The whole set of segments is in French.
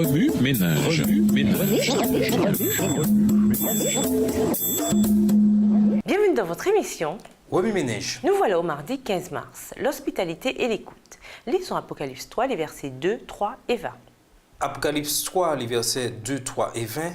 Remue ménage. Bienvenue dans votre émission Remue ménage. Nous voilà au mardi 15 mars, l'hospitalité et l'écoute. Lisons Apocalypse 3, les versets 2, 3 et 20. Apocalypse 3, les versets 2, 3 et 20.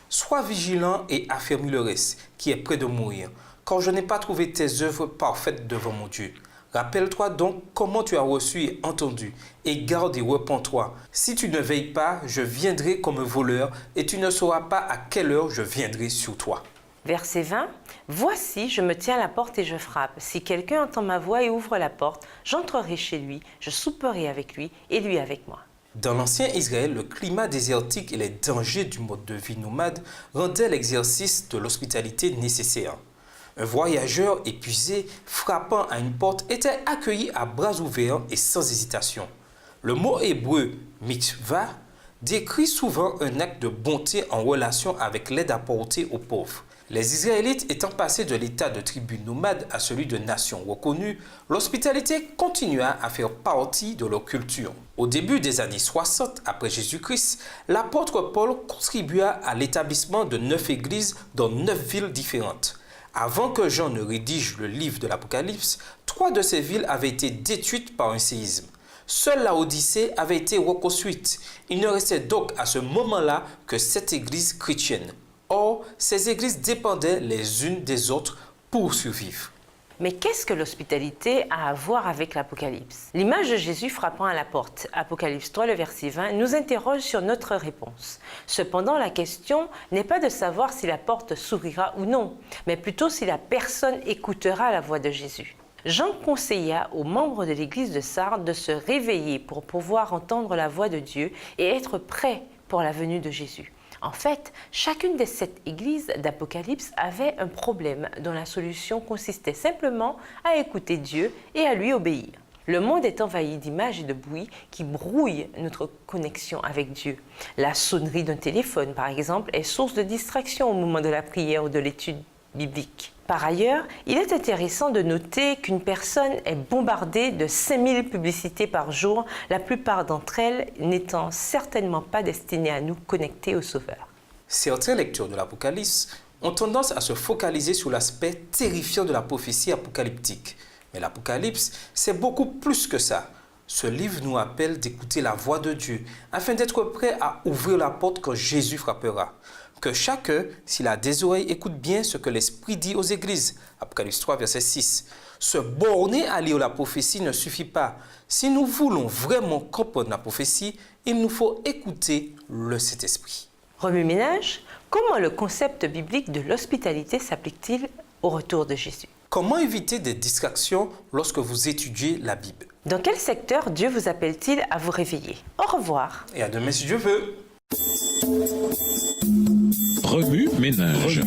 Sois vigilant et affermis le reste, qui est près de mourir, car je n'ai pas trouvé tes œuvres parfaites devant mon Dieu. Rappelle-toi donc comment tu as reçu et entendu, et garde et repens-toi. Si tu ne veilles pas, je viendrai comme un voleur, et tu ne sauras pas à quelle heure je viendrai sur toi. Verset 20. Voici, je me tiens à la porte et je frappe. Si quelqu'un entend ma voix et ouvre la porte, j'entrerai chez lui, je souperai avec lui et lui avec moi. Dans l'ancien Israël, le climat désertique et les dangers du mode de vie nomade rendaient l'exercice de l'hospitalité nécessaire. Un voyageur épuisé, frappant à une porte, était accueilli à bras ouverts et sans hésitation. Le mot hébreu « mitzvah » décrit souvent un acte de bonté en relation avec l'aide apportée aux pauvres. Les Israélites étant passés de l'état de tribu nomade à celui de nation reconnue, l'hospitalité continua à faire partie de leur culture. Au début des années 60 après Jésus-Christ, l'apôtre Paul contribua à l'établissement de 9 églises dans 9 villes différentes. Avant que Jean ne rédige le livre de l'Apocalypse, 3 de ces villes avaient été détruites par un séisme. Seule la Odyssée avait été reconstruite. Il ne restait donc à ce moment-là que 7 églises chrétiennes. Or, ces églises dépendaient les unes des autres pour survivre. Mais qu'est-ce que l'hospitalité a à voir avec l'Apocalypse? L'image de Jésus frappant à la porte, Apocalypse 3, le verset 20, nous interroge sur notre réponse. Cependant, la question n'est pas de savoir si la porte s'ouvrira ou non, mais plutôt si la personne écoutera la voix de Jésus. Jean conseilla aux membres de l'église de Sardes de se réveiller pour pouvoir entendre la voix de Dieu et être prêts pour la venue de Jésus. En fait, chacune des 7 églises d'Apocalypse avait un problème dont la solution consistait simplement à écouter Dieu et à lui obéir. Le monde est envahi d'images et de bruits qui brouillent notre connexion avec Dieu. La sonnerie d'un téléphone, par exemple, est source de distraction au moment de la prière ou de l'étude biblique. Par ailleurs, il est intéressant de noter qu'une personne est bombardée de 5000 publicités par jour, la plupart d'entre elles n'étant certainement pas destinées à nous connecter au Sauveur. Certains lecteurs de l'Apocalypse ont tendance à se focaliser sur l'aspect terrifiant de la prophétie apocalyptique. Mais l'Apocalypse, c'est beaucoup plus que ça. Ce livre nous appelle d'écouter la voix de Dieu afin d'être prêt à ouvrir la porte quand Jésus frappera. Que chacun, s'il a des oreilles, écoute bien ce que l'Esprit dit aux églises. Apocalypse 3, verset 6. Se borner à lire la prophétie ne suffit pas. Si nous voulons vraiment comprendre la prophétie, il nous faut écouter le Saint-Esprit. Remue ménage, comment le concept biblique de l'hospitalité s'applique-t-il au retour de Jésus? Comment éviter des distractions lorsque vous étudiez la Bible? Dans quel secteur Dieu vous appelle-t-il à vous réveiller? Au revoir. Et à demain si Dieu veut. Remue ménage.